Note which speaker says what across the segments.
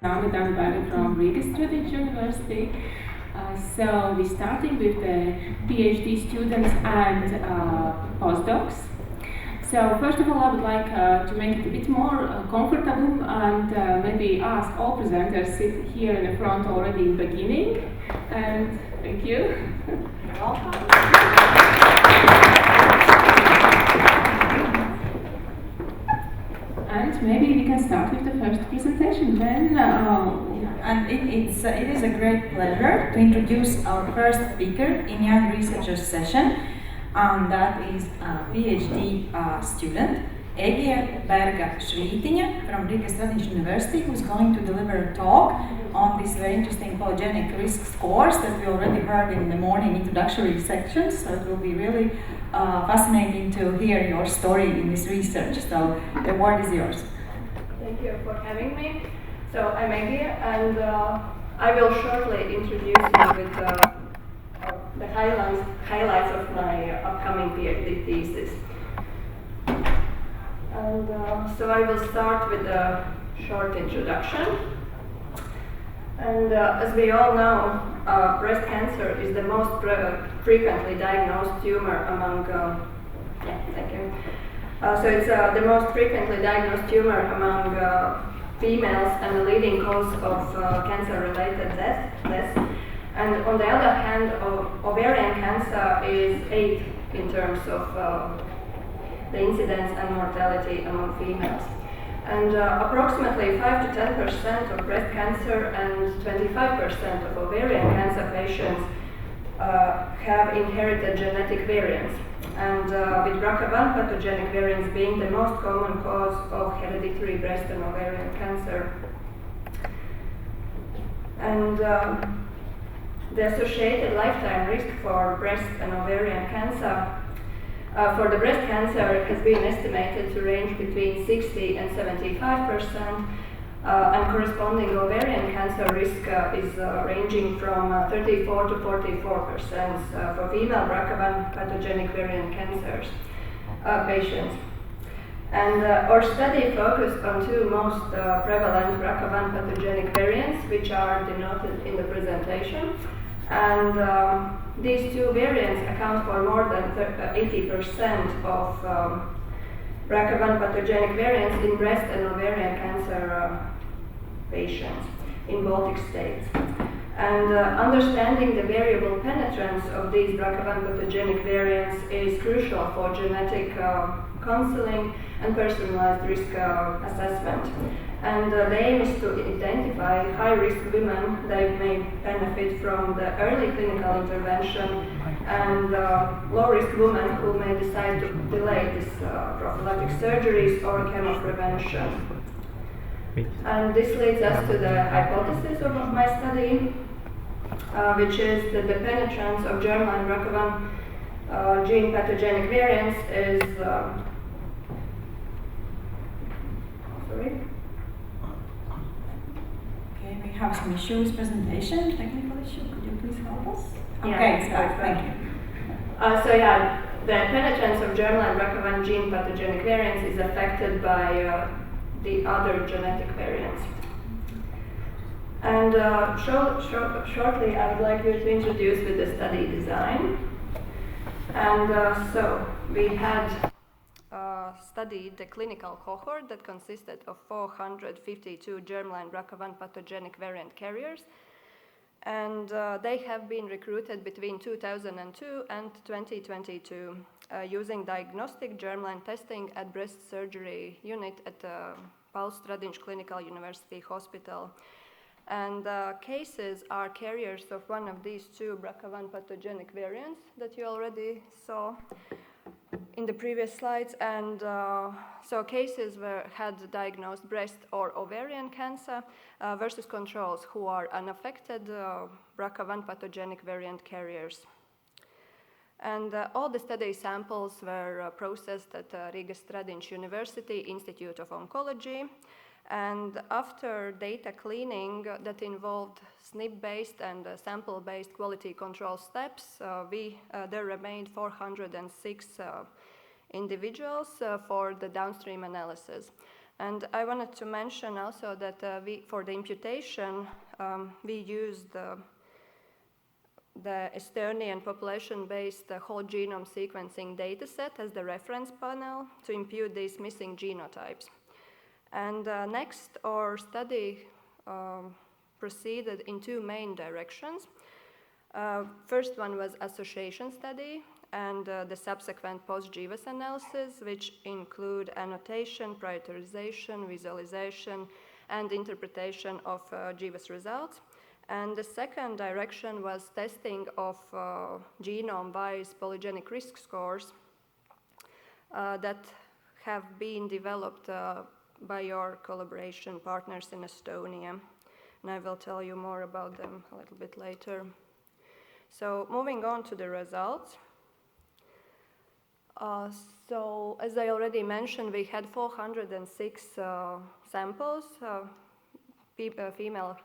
Speaker 1: DANEBERGA from Riga Stradiņs University. So we're starting with the PhD students and postdocs. So first of all, I would like to make it a bit more comfortable and maybe ask all presenters sit here in the front already in the beginning. And thank you.
Speaker 2: You're welcome.
Speaker 1: And maybe we can start with the first presentation then.
Speaker 2: And it is a great pleasure to introduce our first speaker in Young Researchers session. That is a PhD student, Egija Berga-Svitina from Riga Stradiņs University, who is going to deliver a talk on this very interesting polygenic risk scores that we already heard in the morning introductory sections. So it will be really fascinating to hear your story in this research. So the word is yours.
Speaker 3: Thank you for having me. So I'm Egija, and I will shortly introduce you with the highlights of my upcoming PhD thesis. And so I will start with a short introduction. And as we all know, breast cancer is the most frequently diagnosed tumor among, so it's the most frequently diagnosed tumor among females and the leading cause of cancer-related deaths. And on the other hand, ovarian cancer is 8th in terms of the incidence and mortality among females. And approximately 5 to 10% of breast cancer and 25% of ovarian cancer patients have inherited genetic variants. And with BRCA1 pathogenic variants being the most common cause of hereditary breast and ovarian cancer. And the associated lifetime risk for breast and ovarian cancer for the breast cancer has been estimated to range between 60 and 75%, and corresponding ovarian cancer risk is ranging from 34 to 44% for female BRCA1 pathogenic variant cancers patients. And our study focused on two most prevalent BRCA1 pathogenic variants, which are denoted in the presentation. And these two variants account for more than 80% of BRCA1 pathogenic variants in breast and ovarian cancer patients in Baltic states. And understanding the variable penetrance of these BRCA1 pathogenic variants is crucial for genetic counseling and personalized risk assessment. And the aim is to identify high-risk women that may benefit from the early clinical intervention and low-risk women who may decide to delay these prophylactic surgeries or chemo prevention. And this leads us to the hypothesis of my study, which is that the penetrance of germline BRCA1 gene pathogenic variants is
Speaker 2: Okay, we have some issues presentation, technical issue. Could you please help us?
Speaker 3: Yeah,
Speaker 2: okay, thank you.
Speaker 3: The penetrance of germline BRCA1 gene pathogenic variants is affected by the other genetic variants. And shortly, I would like you to introduce with the study design. And so we had studied the clinical cohort that consisted of 452 germline BRCA1 pathogenic variant carriers, and they have been recruited between 2002 and 2022 using diagnostic germline testing at breast surgery unit at Stradiņš Clinical University Hospital. And cases are carriers of one of these two BRCA1 pathogenic variants that you already saw in the previous slides. And so cases had diagnosed breast or ovarian cancer versus controls who are unaffected BRCA1 pathogenic variant carriers. And all the study samples were processed at Riga Stradiņš University Institute of Oncology. And after data cleaning that involved SNP-based and sample-based quality control steps, there remained 406 individuals for the downstream analysis. And I wanted to mention also that for the imputation, we used the Estonian population-based whole genome sequencing dataset as the reference panel to impute these missing genotypes. And next, our study proceeded in two main directions. First one was association study and the subsequent post-GWAS analysis, which include annotation, prioritization, visualization, and interpretation of GWAS results. And the second direction was testing of genome-wise polygenic risk scores that have been developed by our collaboration partners in Estonia. And I will tell you more about them a little bit later. So moving on to the results. So as I already mentioned, we had 406 samples, female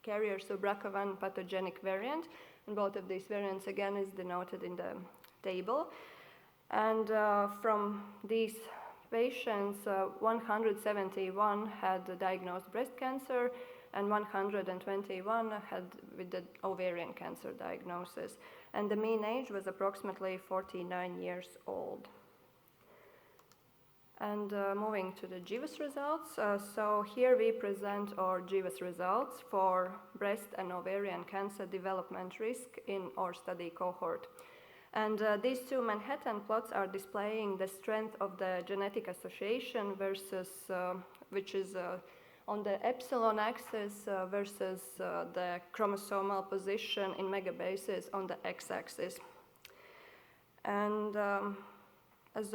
Speaker 3: carriers of BRCA1 pathogenic variant, and both of these variants again is denoted in the table. And from these patients, 171 had diagnosed breast cancer, and 121 had with the ovarian cancer diagnosis. And the mean age was approximately 49 years old. And moving to the GWAS results, so here we present our GWAS results for breast and ovarian cancer development risk in our study cohort. And these two Manhattan plots are displaying the strength of the genetic association versus, which is on the epsilon axis versus the chromosomal position in megabases on the x-axis. And as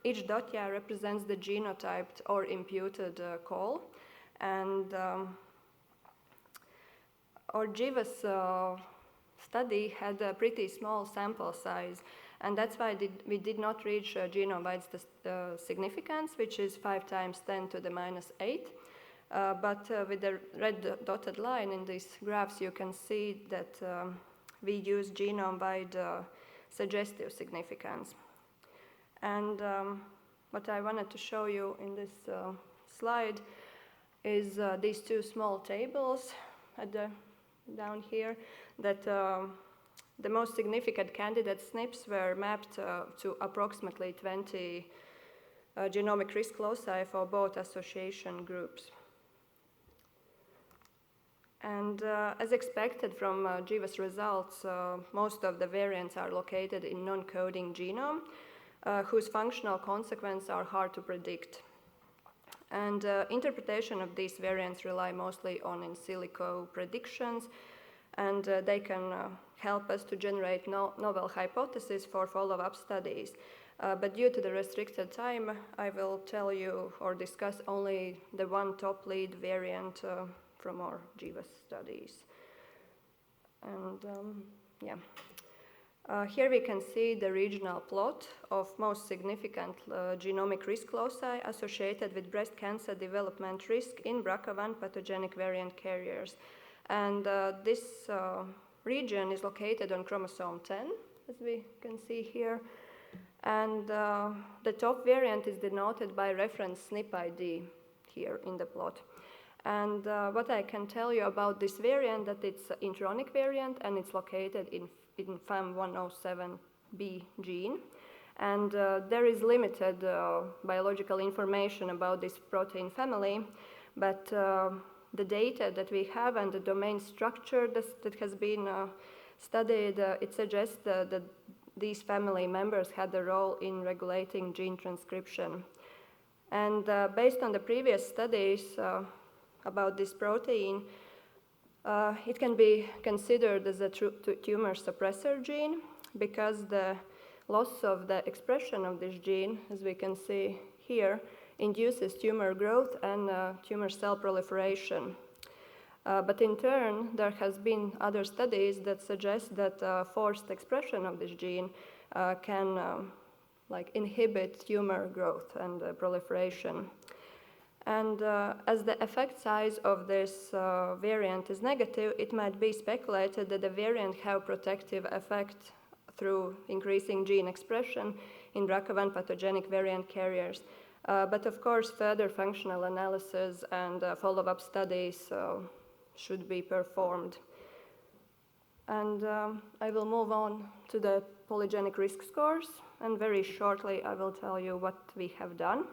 Speaker 3: each dot here represents the genotyped or imputed call. And our GWAS study had a pretty small sample size, and that's why we did not reach genome-wide significance, which is 5 × 10⁻⁸. But with the red dotted line in these graphs, you can see that we use genome-wide suggestive significance. And what I wanted to show you in this slide is these two small tables down here, that the most significant candidate SNPs were mapped to approximately 20 genomic risk loci for both association groups. And as expected from GWAS results, most of the variants are located in non-coding genome, whose functional consequences are hard to predict. And interpretation of these variants rely mostly on in silico predictions, and they can help us to generate novel hypotheses for follow-up studies. But due to the restricted time, I will tell you or discuss only the one top lead variant from our GWAS studies. And here we can see the regional plot of most significant genomic risk loci associated with breast cancer development risk in BRCA1 pathogenic variant carriers. And this region is located on chromosome 10, as we can see here. And the top variant is denoted by reference SNP ID here in the plot. And what I can tell you about this variant, that it's an intronic variant and it's located in FAM107B gene. And there is limited biological information about this protein family, but the data that we have and the domain structure that has been studied, it suggests that these family members had a role in regulating gene transcription. And based on the previous studies about this protein, it can be considered as a tumor suppressor gene, because the loss of the expression of this gene, as we can see here, induces tumor growth and tumor cell proliferation. But in turn, there has been other studies that suggest that forced expression of this gene can inhibit tumor growth and proliferation. And as the effect size of this variant is negative, it might be speculated that the variant have protective effect through increasing gene expression in BRCA1 pathogenic variant carriers. But of course, further functional analysis and follow-up studies should be performed. And I will move on to the polygenic risk scores, and very shortly I will tell you what we have done.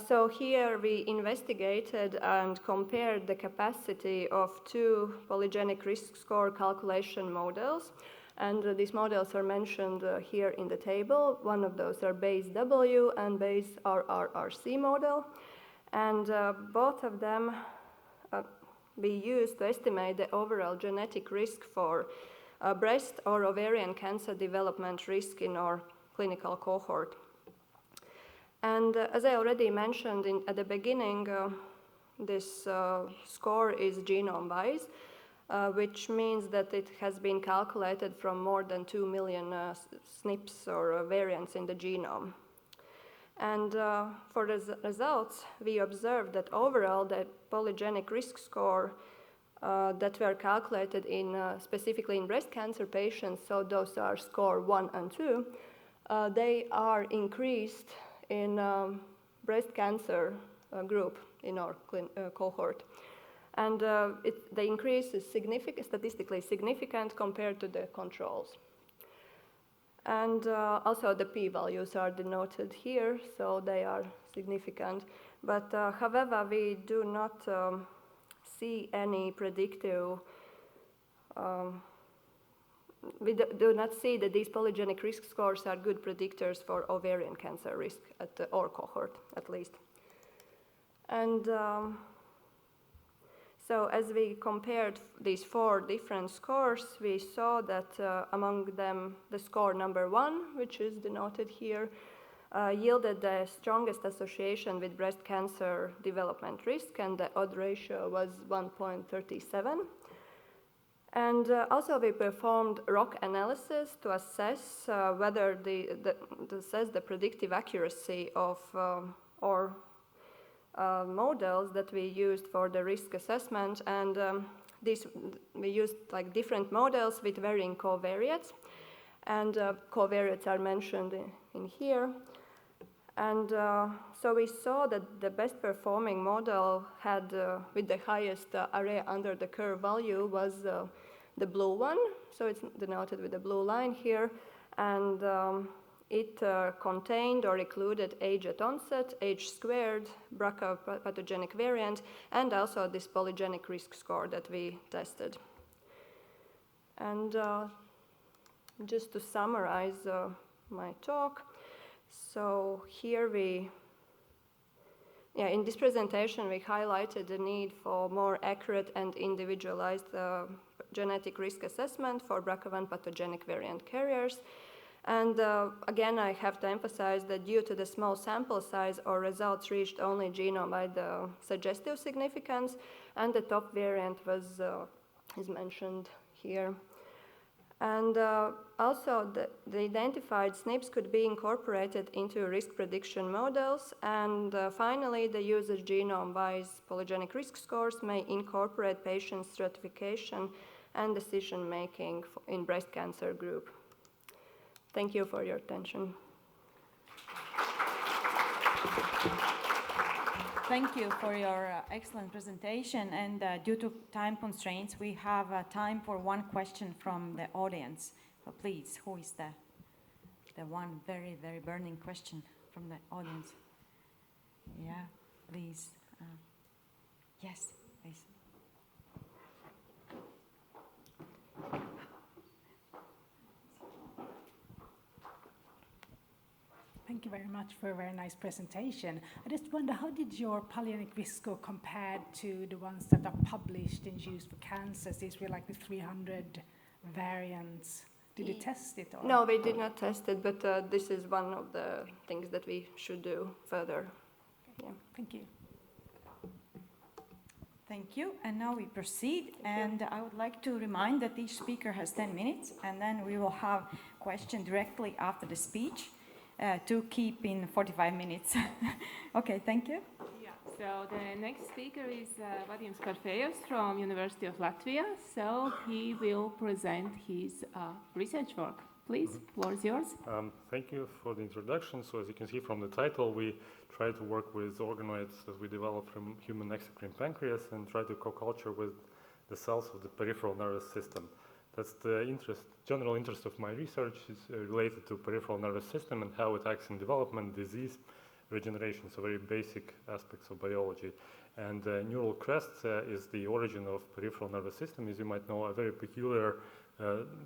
Speaker 3: So here we investigated and compared the capacity of two polygenic risk score calculation models. And these models are mentioned here in the table. One of those are base W and base RRRC model. And both of them we used to estimate the overall genetic risk for breast or ovarian cancer development risk in our clinical cohort. And as I already mentioned at the beginning, this score is genome-wise, which means that it has been calculated from more than 2 million SNPs or variants in the genome. And for the results, we observed that overall the polygenic risk score that were calculated specifically in breast cancer patients, so those are score 1 and 2, they are increased in breast cancer group in our cohort. And the increase is statistically significant compared to the controls. And also the p-values are denoted here, so they are significant. But however, we do not see any predictive we do not see that these polygenic risk scores are good predictors for ovarian cancer risk at our cohort, at least. And so as we compared these 4 different scores, we saw that among them, the score number 1, which is denoted here, yielded the strongest association with breast cancer development risk, and the odd ratio was 1.37. And also we performed ROC analysis to assess whether the predictive accuracy of our models that we used for the risk assessment. And we used like different models with varying covariates. And covariates are mentioned in here. And so we saw that the best performing model had, with the highest area under the curve value, was the blue one. So it's denoted with the blue line here. And it contained or included age at onset, age squared, BRCA pathogenic variant, and also this polygenic risk score that we tested. And just to summarize my talk, so here in this presentation we highlighted the need for more accurate and individualized genetic risk assessment for BRCA1 pathogenic variant carriers. And again, I have to emphasize that due to the small sample size, our results reached only genome-wide suggestive significance, and the top variant is mentioned here. And also, the identified SNPs could be incorporated into risk prediction models. And finally, the use of genome-wise polygenic risk scores may incorporate patient stratification and decision-making in breast cancer group. Thank you for your attention.
Speaker 2: Thank you for your excellent presentation, and due to time constraints, we have time for one question from the audience. So please, who is the one very, very burning question from the audience? Yeah, please. Yes, please.
Speaker 4: Thank you very much for a very nice presentation. I just wonder, how did your polygenic risk score compare to the ones that are published and used for cancers? These were like the 300 variants. Did you test it? Or?
Speaker 3: No, we did not test it, but this is one of the things that we should do further.
Speaker 4: Okay. Yeah. Thank you.
Speaker 2: Thank you. And now we proceed. And I would like to remind that each speaker has 10 minutes, and then we will have questions directly after the speech. To keep in 45 minutes. Okay, thank you.
Speaker 1: Yeah, so the next speaker is Vadims Parfejevs from University of Latvia. So he will present his research work. Please, floor is yours.
Speaker 5: Thank you for the introduction. So as you can see from the title, we try to work with organoids that we develop from human exocrine pancreas and try to co-culture with the cells of the peripheral nervous system. That's the general interest of my research is related to peripheral nervous system and how it acts in development, disease, regeneration, so very basic aspects of biology. And neural crest is the origin of peripheral nervous system. As you might know, a very peculiar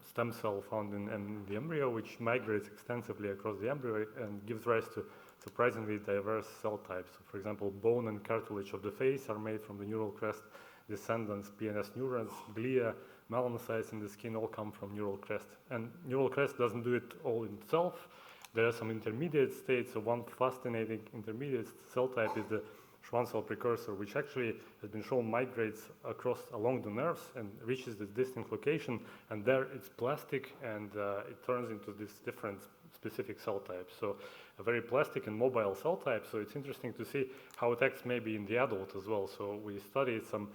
Speaker 5: stem cell found in the embryo, which migrates extensively across the embryo and gives rise to surprisingly diverse cell types. So for example, bone and cartilage of the face are made from the neural crest. Descendants, PNS neurons, glia, melanocytes in the skin all come from neural crest. And neural crest doesn't do it all in itself. There are some intermediate states. So one fascinating intermediate cell type is the Schwann cell precursor, which actually has been shown migrates along the nerves and reaches this distinct location, and there it's plastic and it turns into this different specific cell type. So a very plastic and mobile cell type, so it's interesting to see how it acts maybe in the adult as well. So we studied some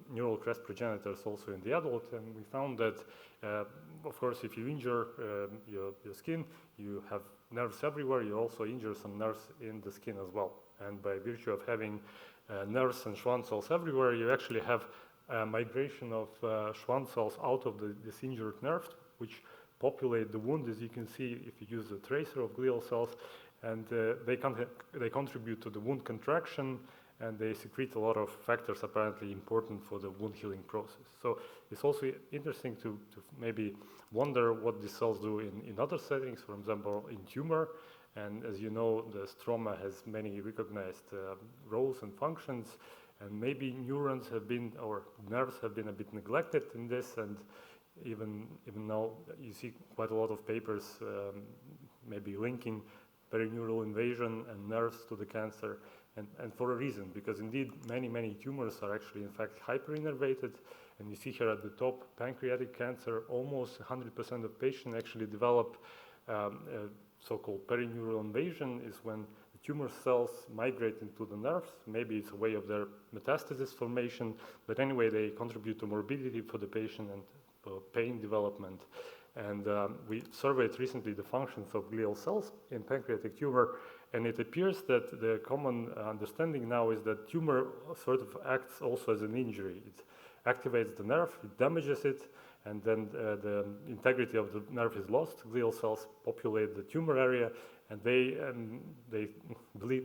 Speaker 5: neural crest progenitors also in the adult, and we found that, of course, if you injure your skin, you have nerves everywhere, you also injure some nerves in the skin as well. And by virtue of having nerves and Schwann cells everywhere, you actually have a migration of Schwann cells out of this injured nerve, which populate the wound, as you can see if you use a tracer of glial cells, and they contribute to the wound contraction, and they secrete a lot of factors apparently important for the wound healing process. So it's also interesting to maybe wonder what these cells do in other settings, for example, in tumor. And as you know, the stroma has many recognized roles and functions, and maybe neurons have been, or nerves have been a bit neglected in this, and even now you see quite a lot of papers maybe linking perineural invasion and nerves to the cancer, and for a reason, because indeed many tumors are actually in fact hyperinnervated, and you see here at the top pancreatic cancer, almost 100% of patients actually develop so-called perineural invasion is when the tumor cells migrate into the nerves. Maybe it's a way of their metastasis formation, but anyway, they contribute to morbidity for the patient and pain development. And we surveyed recently the functions of glial cells in pancreatic tumor, and it appears that the common understanding now is that tumor sort of acts also as an injury. It activates the nerve, it damages it, and then the integrity of the nerve is lost. Glial cells populate the tumor area, and they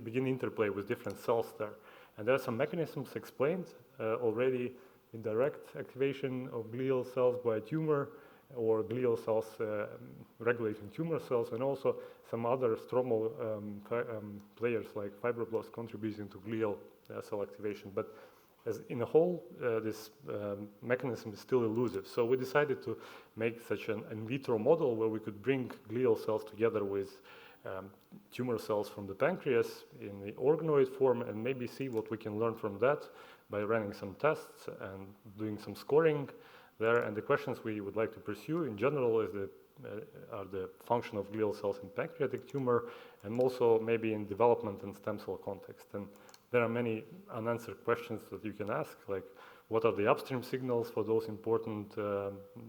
Speaker 5: begin interplay with different cells there. And there are some mechanisms explained already: indirect activation of glial cells by a tumor, or glial cells regulating tumor cells, and also some other stromal players like fibroblasts contributing to glial cell activation. But as in a whole, this mechanism is still elusive. So we decided to make such an in vitro model where we could bring glial cells together with tumor cells from the pancreas in the organoid form, and maybe see what we can learn from that by running some tests and doing some scoring there. And the questions we would like to pursue in general is are the function of glial cells in pancreatic tumor, and also maybe in development and stem cell context. And there are many unanswered questions that you can ask, like what are the upstream signals for those important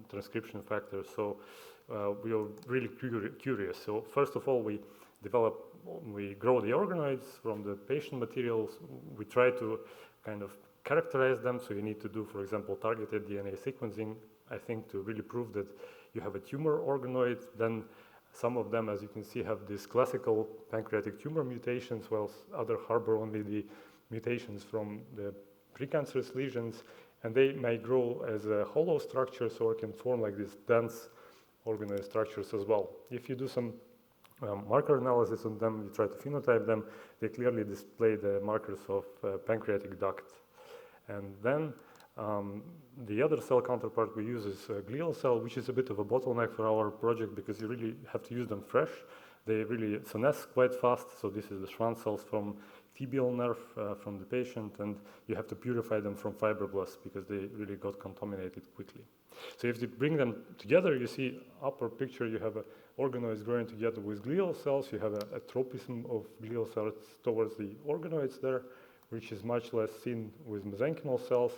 Speaker 5: transcription factors. So we are really curious. So first of all, we grow the organoids from the patient materials. We try to kind of characterize them. So you need to do, for example, targeted DNA sequencing, I think, to really prove that you have a tumor organoid. Then some of them, as you can see, have these classical pancreatic tumor mutations, while others harbor only the mutations from the precancerous lesions, and they may grow as a hollow structure, so it can form like these dense organoid structures as well. If you do some marker analysis on them, you try to phenotype them, they clearly display the markers of pancreatic duct. And then the other cell counterpart we use is glial cell, which is a bit of a bottleneck for our project because you really have to use them fresh. They really senesce quite fast, so this is the Schwann cells from tibial nerve from the patient, and you have to purify them from fibroblasts because they really got contaminated quickly. So if you bring them together, you see upper picture, you have organoids growing together with glial cells, you have a tropism of glial cells towards the organoids there, which is much less seen with mesenchymal cells.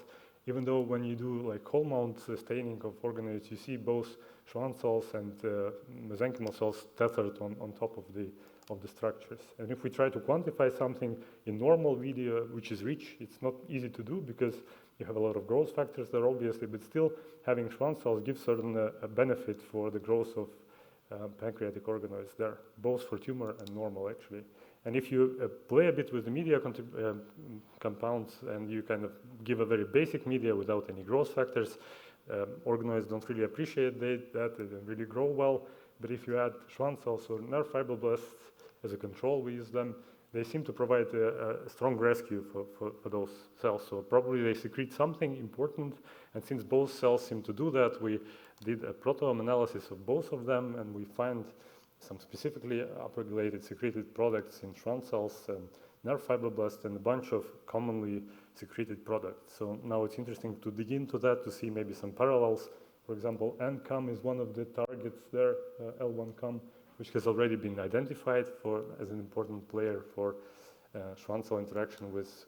Speaker 5: even though when you do like whole mount staining of organoids, you see both Schwann cells and mesenchymal cells tethered on top of the structures. And if we try to quantify something in normal video, which is rich, it's not easy to do because you have a lot of growth factors there, obviously, but still having Schwann cells gives certain benefit for the growth of pancreatic organoids there, both for tumor and normal, actually. And if you play a bit with the media compounds and you kind of give a very basic media without any growth factors, organoids don't really appreciate that, they don't really grow well. But if you add Schwann cells or nerve fibroblasts as a control, we use them, they seem to provide a strong rescue for those cells. So probably they secrete something important, and since both cells seem to do that, we did a proteome analysis of both of them, and we find some specifically upregulated secreted products in Schwann cells and nerve fibroblasts and a bunch of commonly secreted products. So now it's interesting to dig into that to see maybe some parallels. For example, NCAM is one of the targets there, L1CAM, which has already been identified as an important player for Schwann cell interaction with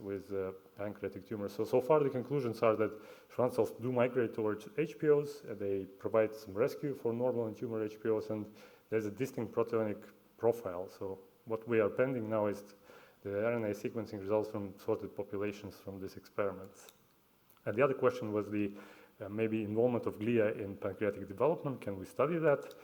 Speaker 5: pancreatic tumors. So far the conclusions are that Schwann cells do migrate towards HPOs, they provide some rescue for normal and tumor HPOs, and there's a distinct proteomic profile. So what we are pending now is the RNA sequencing results from sorted populations from these experiments. And the other question was the maybe involvement of glia in pancreatic development. Can we study that?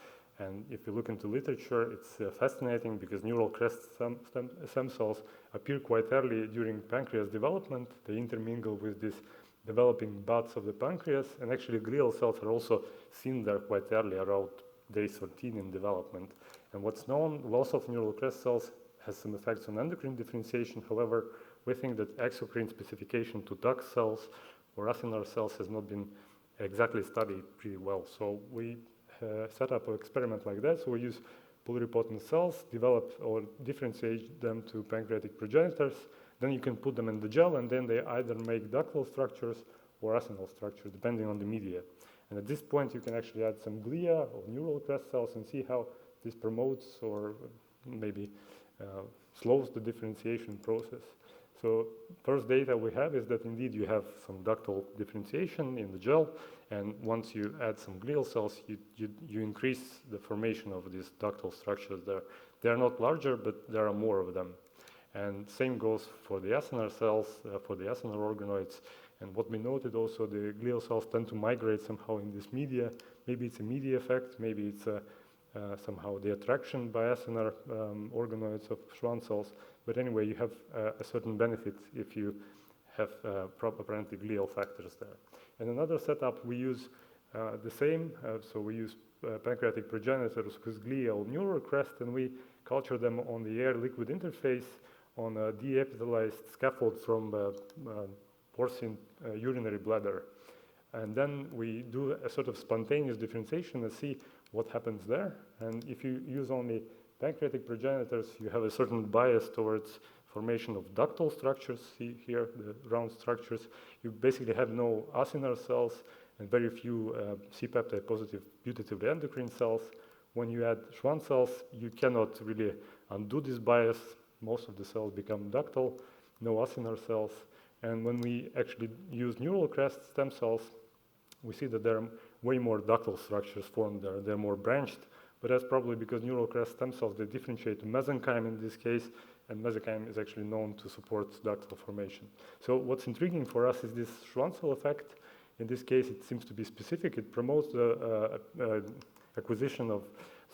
Speaker 5: And if you look into literature, it's fascinating because neural crest stem cells appear quite early during pancreas development. They intermingle with these developing buds of the pancreas, and actually glial cells are also seen there quite early, around day 13 in development. And what's known, loss of neural crest cells has some effects on endocrine differentiation. However, we think that exocrine specification to duct cells or acinar cells has not been exactly studied pretty well. So we set up an experiment like that. So we use pluripotent cells, develop or differentiate them to pancreatic progenitors. Then you can put them in the gel, and then they either make ductal structures or acinar structures, depending on the media. And at this point, you can actually add some glia or neural crest cells and see how this promotes or maybe slows the differentiation process. So first data we have is that indeed you have some ductal differentiation in the gel, and once you add some glial cells, you increase the formation of these ductal structures there. They are not larger, but there are more of them. And same goes for the acinar cells, for the acinar organoids. And what we noted also, the glial cells tend to migrate somehow in this media. Maybe it's a media effect, maybe it's somehow the attraction by acinar organoids of Schwann cells. But anyway, you have a certain benefit if you have apparently glial factors there. And another setup, we use the same. So we use pancreatic progenitors with glial neural crest, and we culture them on the air-liquid interface on a de-epithelialized scaffold from porcine urinary bladder. And then we do a sort of spontaneous differentiation and see what happens there. And if you use only pancreatic progenitors, you have a certain bias towards formation of ductal structures. See here, the round structures. You basically have no acinar cells and very few C-peptide positive putatively endocrine cells. When you add Schwann cells, you cannot really undo this bias. Most of the cells become ductal, no acinar cells. And when we actually use neural crest stem cells, we see that there are way more ductal structures formed there. They're more branched, but that's probably because neural crest stem cells, they differentiate to mesenchyme in this case, and mesenchyme is actually known to support ductal formation. So what's intriguing for us is this Schwann cell effect. In this case, it seems to be specific. It promotes the acquisition of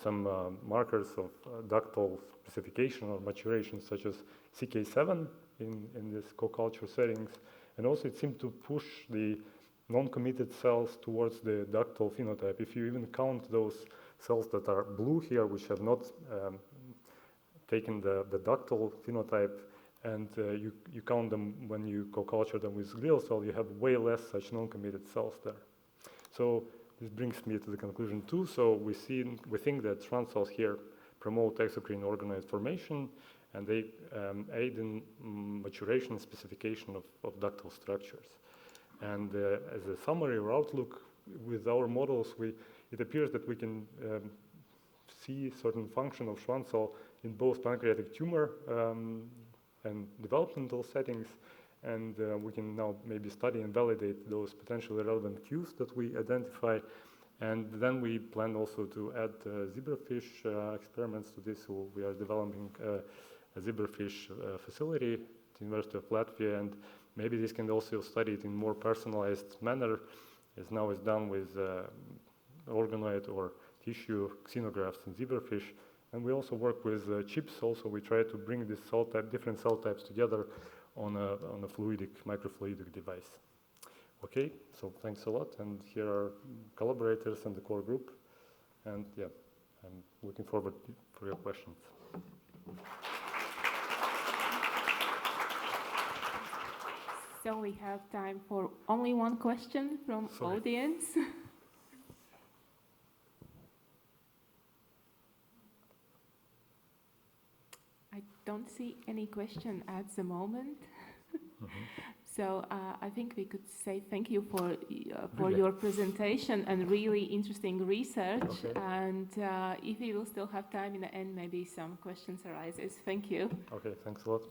Speaker 5: some markers of ductal specification or maturation, such as CK7 in this co-culture settings. And also it seemed to push the non-committed cells towards the ductal phenotype. If you even count those cells that are blue here, which have not taken the ductal phenotype, and you count them when you co-culture them with glial cell, you have way less such non-committed cells there. So this brings me to the conclusion too. So we think that Schwann cells here promote exocrine organoid formation, and they aid in maturation and specification of ductal structures. And as a summary or outlook with our models, it appears that we can see certain function of Schwann cell in both pancreatic tumor and developmental settings. and we can now maybe study and validate those potentially relevant cues that we identify. And then we plan also to add zebrafish experiments to this. So we are developing a zebrafish facility at the University of Latvia, and maybe this can also study it in more personalized manner, as now is done with organoid or tissue xenografts in zebrafish. And we also work with chips. Also, we try to bring this different cell types together on a microfluidic device. Okay, so thanks a lot. And here are collaborators and the core group. And yeah, I'm looking forward for your questions.
Speaker 1: So we have time for only one question from audience. I don't see any question at the moment. So I think we could say thank you for your presentation and really interesting research.
Speaker 5: Okay.
Speaker 1: And if we will still have time in the end, maybe some questions arises. Thank you.
Speaker 5: Okay, thanks a lot.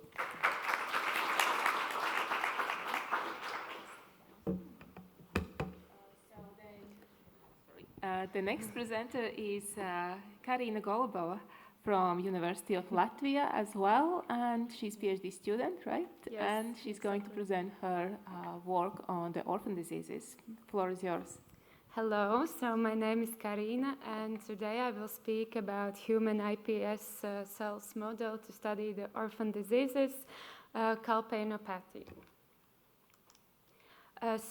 Speaker 1: The next presenter is Karina Goluba from University of Latvia as well, and she's PhD student, right?
Speaker 6: Yes,
Speaker 1: and she's going to present her work on the orphan diseases. The floor is yours.
Speaker 6: Hello, so my name is Karina, and today I will speak about human iPS cells model to study the orphan diseases, calpainopathy.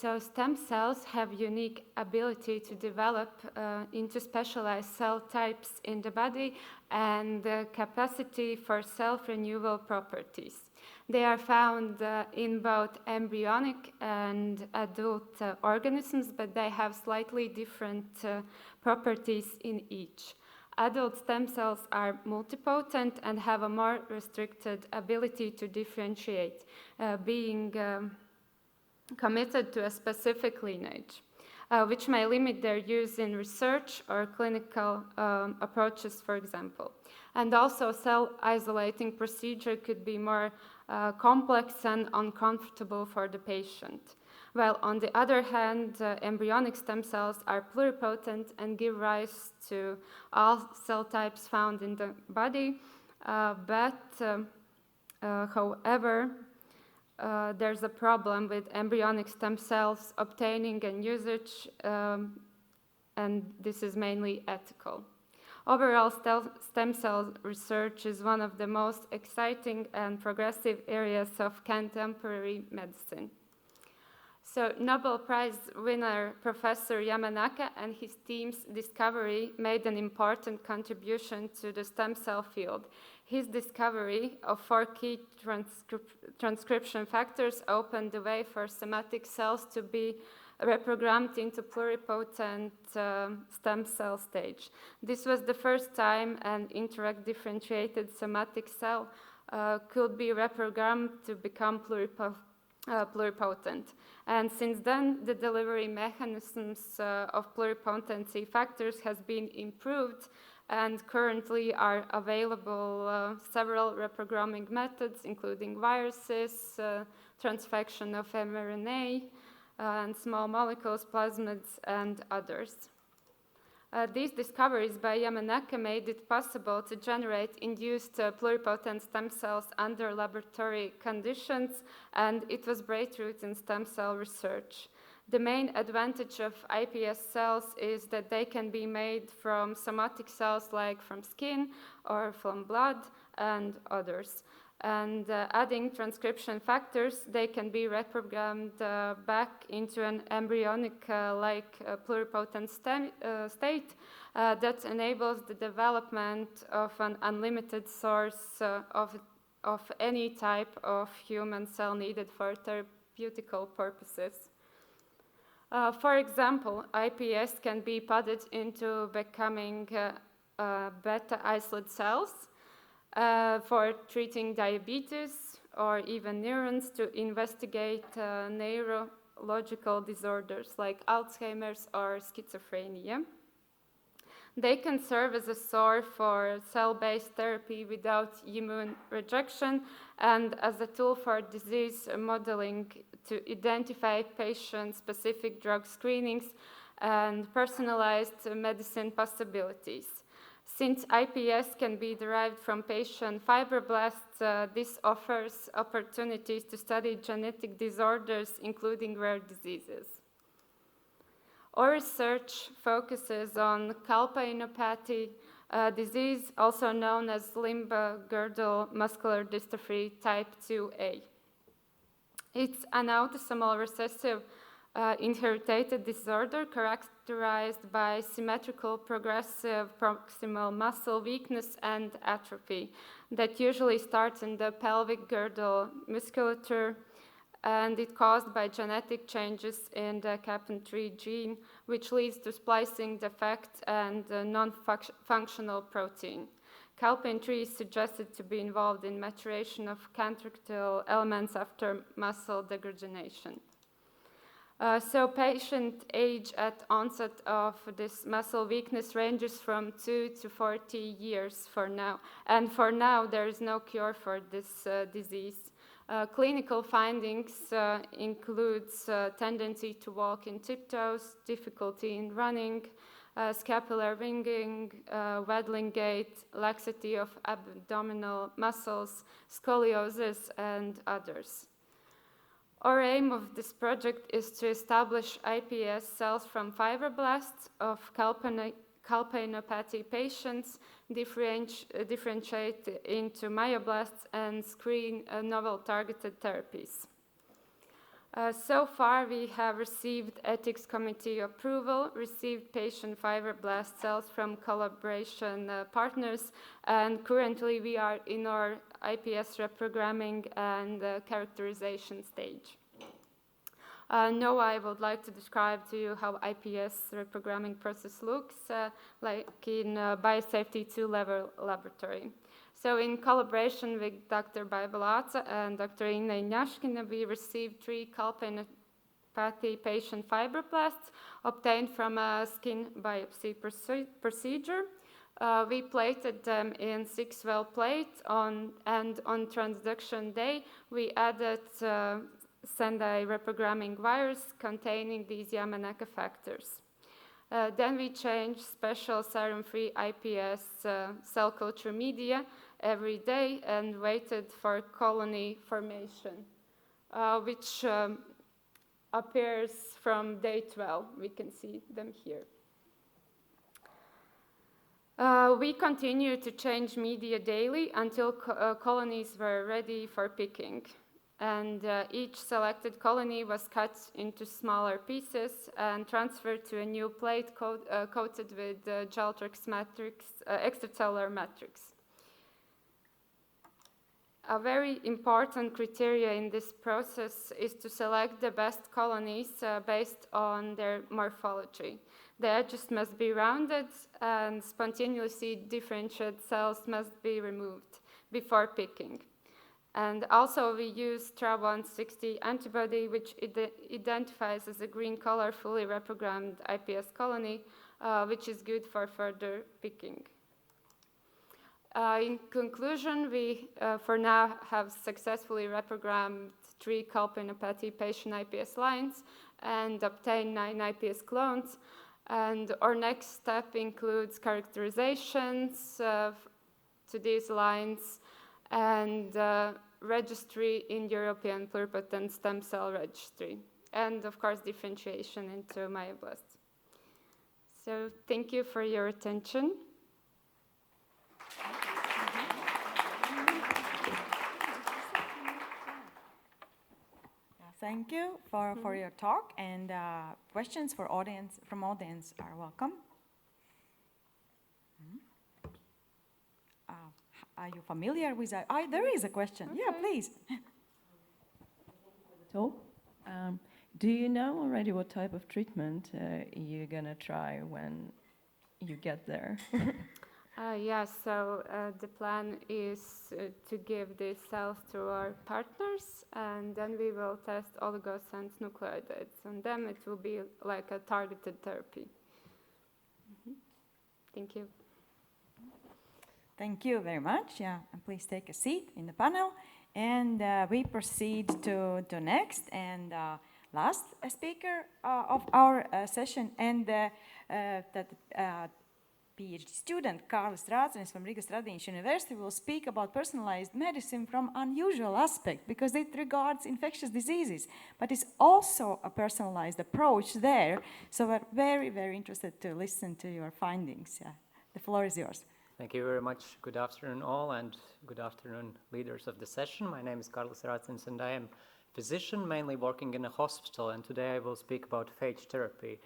Speaker 6: So stem cells have unique ability to develop into specialized cell types in the body and the capacity for self-renewal properties. They are found in both embryonic and adult organisms, but they have slightly different properties in each. Adult stem cells are multipotent and have a more restricted ability to differentiate, being committed to a specific lineage, which may limit their use in research or clinical approaches, for example. And also, cell isolating procedure could be more complex and uncomfortable for the patient. While on the other hand, embryonic stem cells are pluripotent and give rise to all cell types found in the body, however, there's a problem with embryonic stem cells obtaining and usage, and this is mainly ethical. Overall, stem cell research is one of the most exciting and progressive areas of contemporary medicine. So, Nobel Prize winner Professor Yamanaka and his team's discovery made an important contribution to the stem cell field. His discovery of 4 key transcription factors opened the way for somatic cells to be reprogrammed into pluripotent stem cell stage. This was the first time an interact differentiated somatic cell could be reprogrammed to become pluripotent. And since then, the delivery mechanisms of pluripotency factors has been improved, and currently are available several reprogramming methods, including viruses, transfection of mRNA, and small molecules, plasmids, and others. These discoveries by Yamanaka made it possible to generate induced pluripotent stem cells under laboratory conditions, and it was breakthrough in stem cell research. The main advantage of iPS cells is that they can be made from somatic cells like from skin or from blood and others. And adding transcription factors, they can be reprogrammed back into an embryonic pluripotent state that enables the development of an unlimited source of any type of human cell needed for therapeutical purposes. For example, iPS can be podded into becoming beta islet cells for treating diabetes or even neurons to investigate neurological disorders like Alzheimer's or schizophrenia. They can serve as a source for cell-based therapy without immune rejection and as a tool for disease modeling to identify patient-specific drug screenings and personalized medicine possibilities. Since iPS can be derived from patient fibroblasts, this offers opportunities to study genetic disorders, including rare diseases. Our research focuses on calpainopathy disease, also known as limb-girdle muscular dystrophy type 2A. It's an autosomal recessive inherited disorder characterized by symmetrical progressive proximal muscle weakness and atrophy that usually starts in the pelvic girdle musculature, and it's caused by genetic changes in the CAPN3 gene, which leads to splicing defect and non-functional protein. Calpain3 is suggested to be involved in maturation of contractile elements after muscle degradation. So patient age at onset of this muscle weakness ranges from 2 to 40 years for now. And for now, there is no cure for this disease. Clinical findings includes tendency to walk in tiptoes, difficulty in running, scapular ringing, waddling gait, laxity of abdominal muscles, scoliosis, and others. Our aim of this project is to establish iPS cells from fibroblasts of calpainopathy patients, differentiate into myoblasts, and screen novel targeted therapies. So far, we have received ethics committee approval, received patient fibroblast cells from collaboration partners, and currently we are in our iPS reprogramming and characterization stage. Now I would like to describe to you how iPS reprogramming process looks like in biosafety 2-level laboratory. So in collaboration with Dr. Baibalāca and Dr. Inna Iņaškina, we received 3 calpainopathy patient fibroblasts obtained from a skin biopsy procedure. We plated them in 6-well plate and on transduction day, we added ZANDA reprogramming virus containing these Yamanaka factors. Then we changed special serum-free iPS cell culture media every day and waited for colony formation, which appears from day 12. We can see them here. We continued to change media daily until colonies were ready for picking. And each selected colony was cut into smaller pieces and transferred to a new plate coated with Jaltrix matrix, extracellular matrix. A very important criteria in this process is to select the best colonies based on their morphology. The edges must be rounded and spontaneously differentiated cells must be removed before picking. And also we use TRA160 antibody, which identifies as a green color fully reprogrammed iPS colony, which is good for further picking. In conclusion, we for now have successfully reprogrammed 3 calpainopathy patient iPS lines and obtained 9 iPS clones. And our next step includes characterizations to these lines and registry in European pluripotent stem cell registry, and of course differentiation into myoblasts. So thank you for your attention.
Speaker 2: Thank you for your talk, and questions from audience are welcome. Are you familiar with that? There is a question. Okay. Yeah, please.
Speaker 7: Talk. Do you know already what type of treatment you're gonna try when you get there?
Speaker 6: Yes, so the plan is to give these cells to our partners, and then we will test oligosense nucleotides. On them, it will be like a targeted therapy. Thank you.
Speaker 2: Thank you very much. Yeah, and please take a seat in the panel. And we proceed to next and last speaker of our session, and that PhD student Karlis from Riga Stradiņs University will speak about personalized medicine from unusual aspect, because it regards infectious diseases, but it's also a personalized approach there. So we're very, very interested to listen to your findings. The floor is yours.
Speaker 8: Thank you very much. Good afternoon all, and good afternoon leaders of the session. My name is Karlis and I am a physician mainly working in a hospital, and today I will speak about phage therapy.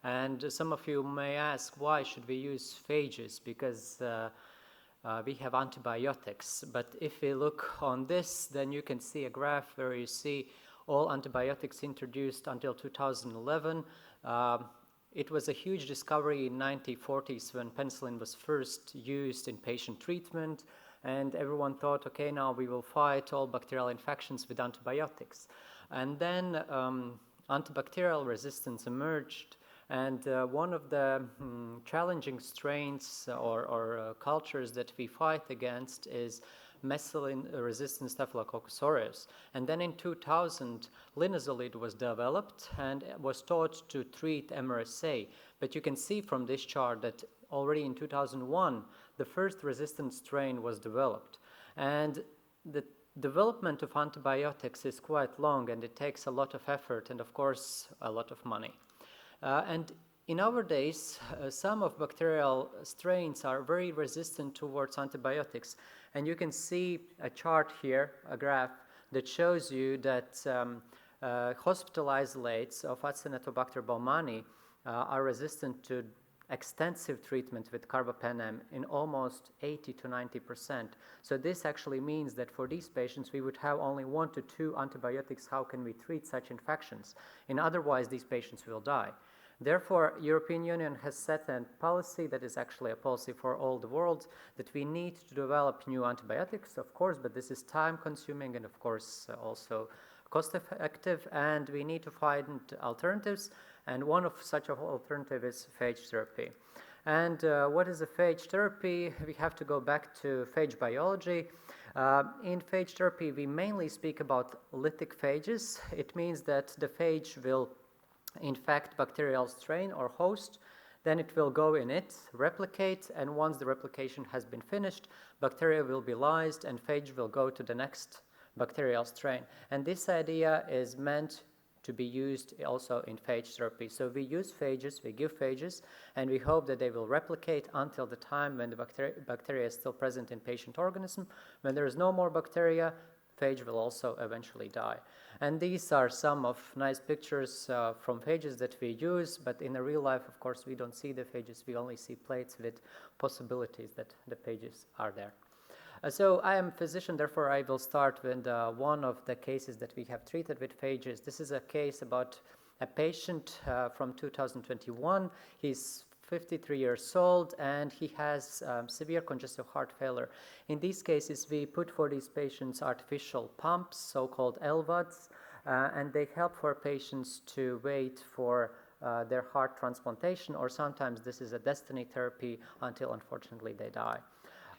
Speaker 8: And some of you may ask, why should we use phages? Because we have antibiotics. But if we look on this, then you can see a graph where you see all antibiotics introduced until 2011. It was a huge discovery in 1940s when penicillin was first used in patient treatment, and everyone thought, okay, now we will fight all bacterial infections with antibiotics. And then antibacterial resistance emerged, and one of the challenging strains or cultures that we fight against is methicillin-resistant Staphylococcus aureus. And then in 2000, linezolid was developed and was thought to treat MRSA. But you can see from this chart that already in 2001, the first resistant strain was developed. And the development of antibiotics is quite long, and it takes a lot of effort and, of course, a lot of money. And in our days, some of bacterial strains are very resistant towards antibiotics. And you can see a chart here, a graph, that shows you that hospital isolates of Acinetobacter baumannii are resistant to extensive treatment with carbapenem in almost 80 to 90%. So this actually means that for these patients, we would have only 1 to 2 antibiotics. How can we treat such infections? And otherwise, these patients will die. Therefore, European Union has set a policy that is actually a policy for all the world, that we need to develop new antibiotics, of course, but this is time-consuming and, of course, also cost-effective, and we need to find alternatives, and one of such alternatives is phage therapy. And what is a phage therapy? We have to go back to phage biology. In phage therapy, we mainly speak about lytic phages. It means that the phage will infect bacterial strain or host, then it will go in it, replicate, and once the replication has been finished, bacteria will be lysed and phage will go to the next bacterial strain. And this idea is meant to be used also in phage therapy. So we use phages, we give phages, and we hope that they will replicate until the time when the bacteria is still present in patient organism. When there is no more bacteria, phage will also eventually die. And these are some of nice pictures from phages that we use, but in the real life, of course, we don't see the phages, we only see plates with possibilities that the phages are there. So I am a physician, therefore I will start with one of the cases that we have treated with phages. This is a case about a patient from 2021. He's 53 years old, and he has severe congestive heart failure. In these cases, we put for these patients artificial pumps, so-called LVADs, and they help for patients to wait for their heart transplantation, or sometimes this is a destiny therapy until, unfortunately, they die.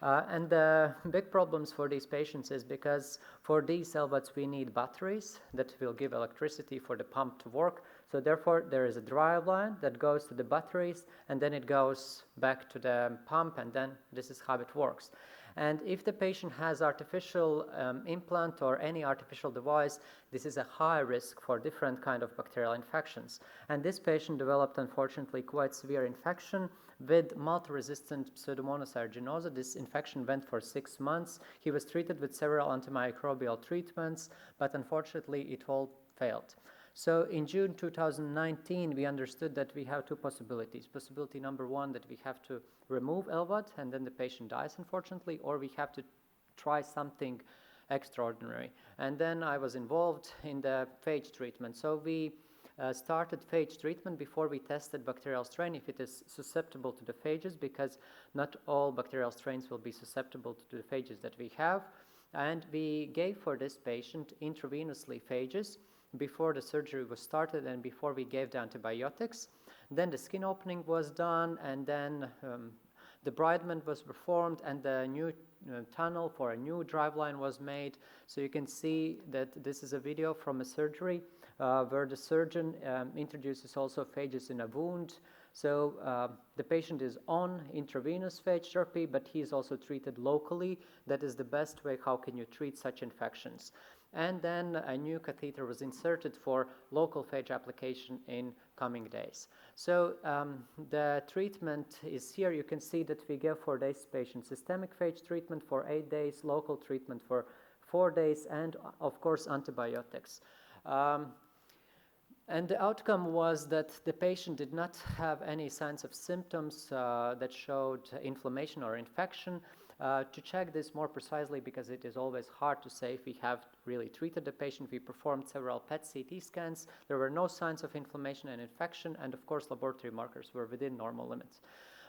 Speaker 8: And the big problems for these patients is because for these LVADs, we need batteries that will give electricity for the pump to work. So therefore, there is a drive line that goes to the batteries, and then it goes back to the pump, and then this is how it works. And if the patient has artificial implant or any artificial device, this is a high risk for different kind of bacterial infections. And this patient developed, unfortunately, quite severe infection with multi-resistant Pseudomonas aeruginosa. This infection went for 6 months. He was treated with several antimicrobial treatments, but unfortunately, it all failed. So in June 2019, we understood that we have 2 possibilities. Possibility number 1, that we have to remove LVAD and then the patient dies, unfortunately, or we have to try something extraordinary. And then I was involved in the phage treatment. So we started phage treatment before we tested bacterial strain if it is susceptible to the phages, because not all bacterial strains will be susceptible to the phages that we have. And we gave for this patient intravenously phages before the surgery was started and before we gave the antibiotics. Then the skin opening was done, and then debridement was performed and the new tunnel for a new driveline was made. So you can see that this is a video from a surgery where the surgeon introduces also phages in a wound. So the patient is on intravenous phage therapy, but he is also treated locally. That is the best way how can you treat such infections. And then a new catheter was inserted for local phage application in coming days. So the treatment is here. You can see that we give for this patient systemic phage treatment for 8 days, local treatment for 4 days, and of course antibiotics. And the outcome was that the patient did not have any signs of symptoms that showed inflammation or infection. To check this more precisely, because it is always hard to say if we have really treated the patient, we performed several PET-CT scans. There were no signs of inflammation and infection, and of course laboratory markers were within normal limits.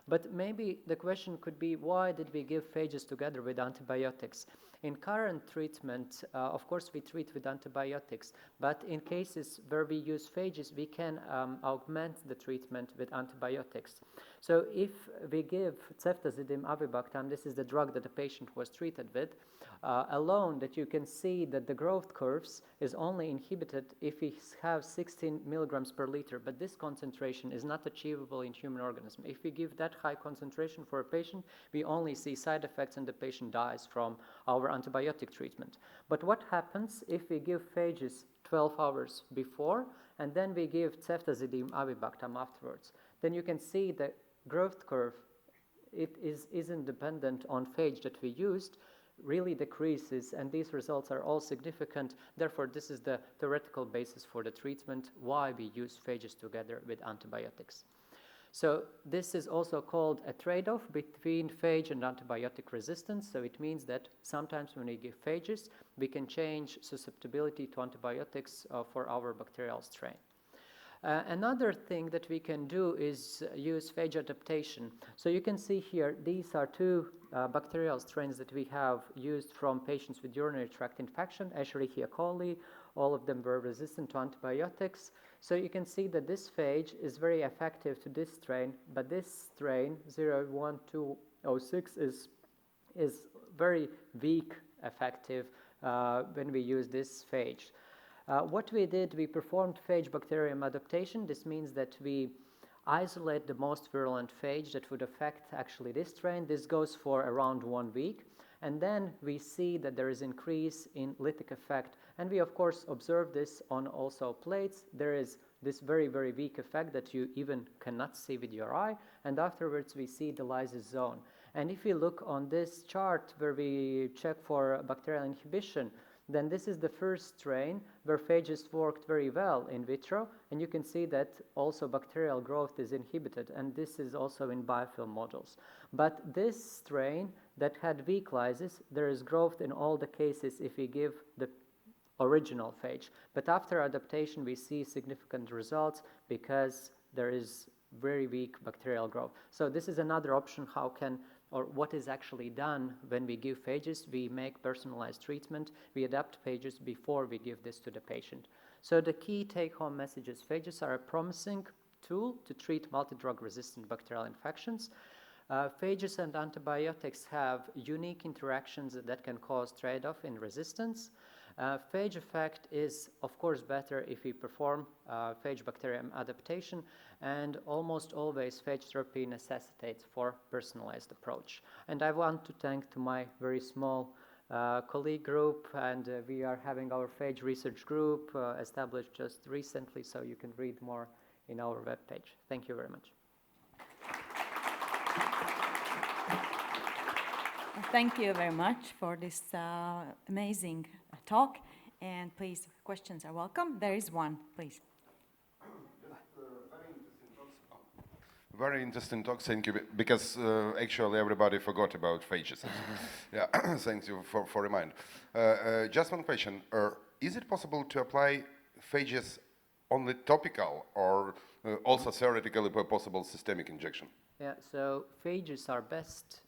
Speaker 8: But maybe the question could be, why did we give phages together with antibiotics? In current treatment, of course, we treat with antibiotics, but in cases where we use phages, we can augment the treatment with antibiotics. So if we give ceftazidime avibactam, this is the drug that the patient was treated with, alone, that you can see that the growth curves is only inhibited if we have 16 milligrams per liter, but this concentration is not achievable in human organism. If we give that high concentration for a patient, we only see side effects and the patient dies from our antibiotic treatment. But what happens if we give phages 12 hours before and then we give ceftazidime avibactam afterwards? Then you can see the growth curve, it isn't dependent on phage that we used, really decreases, and these results are all significant. Therefore, this is the theoretical basis for the treatment, why we use phages together with antibiotics. So this is also called a trade-off between phage and antibiotic resistance. So it means that sometimes when we give phages, we can change susceptibility to antibiotics for our bacterial strain. Another thing that we can do is use phage adaptation. So you can see here, these are two bacterial strains that we have used from patients with urinary tract infection, Escherichia coli. All of them were resistant to antibiotics. So you can see that this phage is very effective to this strain, but this strain, 01206, is very weak effective when we use this phage. What we did, we performed phage bacterium adaptation. This means that we isolate the most virulent phage that would affect actually this strain. This goes for around 1 week. And then we see that there is increase in lytic effect. And we, of course, observe this on also plates. There is this very, very weak effect that you even cannot see with your eye. And afterwards, we see the lysis zone. And if we look on this chart where we check for bacterial inhibition, then this is the first strain where phages worked very well in vitro, and you can see that also bacterial growth is inhibited, and this is also in biofilm models. But this strain that had weak lysis, there is growth in all the cases if we give the original phage. But after adaptation, we see significant results because there is very weak bacterial growth. So this is another option how can or what is actually done when we give phages. We make personalized treatment. We adapt phages before we give this to the patient. So the key take-home message is phages are a promising tool to treat multi-drug resistant bacterial infections. Phages and antibiotics have unique interactions that can cause trade-off in resistance. Phage effect is, of course, better if we perform phage bacterium adaptation, and almost always phage therapy necessitates for personalized approach. And I want to thank to my very small colleague group, and we are having our phage research group established just recently, so you can read more in our webpage. Thank you very much.
Speaker 2: Thank you very much for this amazing talk. And please, questions are welcome. There is one, please.
Speaker 9: Very interesting talk, thank you, because actually everybody forgot about phages. Yeah, thank you for remind. Just one question, is it possible to apply phages only topical or also theoretically possible systemic injection?
Speaker 8: Yeah, so phages are best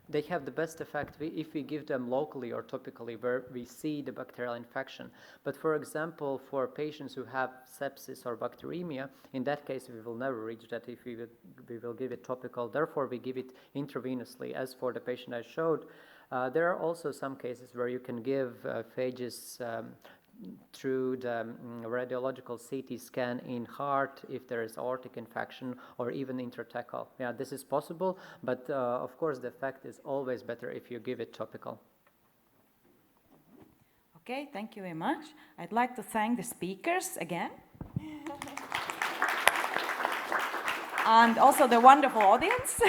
Speaker 8: they have the best effect if we give them locally or topically where we see the bacterial infection. But for example, for patients who have sepsis or bacteremia, in that case we will never reach that if we will give it topical. Therefore, we give it intravenously. As for the patient I showed, there are also some cases where you can give phages through the radiological CT scan in heart if there is aortic infection, or even intrathecal. Yeah, this is possible, but of course the effect is always better if you give it topical.
Speaker 2: Okay, thank you very much. I'd like to thank the speakers again. And also the wonderful audience.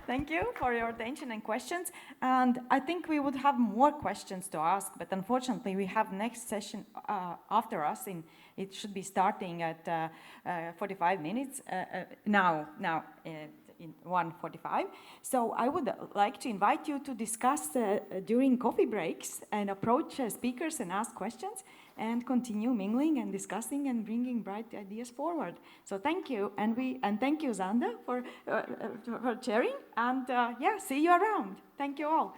Speaker 2: Thank you for your attention and questions. And I think we would have more questions to ask, but unfortunately we have next session after us. It should be starting at 45 minutes now in 1:45. So I would like to invite you to discuss during coffee breaks and approach speakers and ask questions and continue mingling and discussing and bringing bright ideas forward. So thank you, and thank you, ZANDA, for chairing, and yeah, see you around. Thank you all.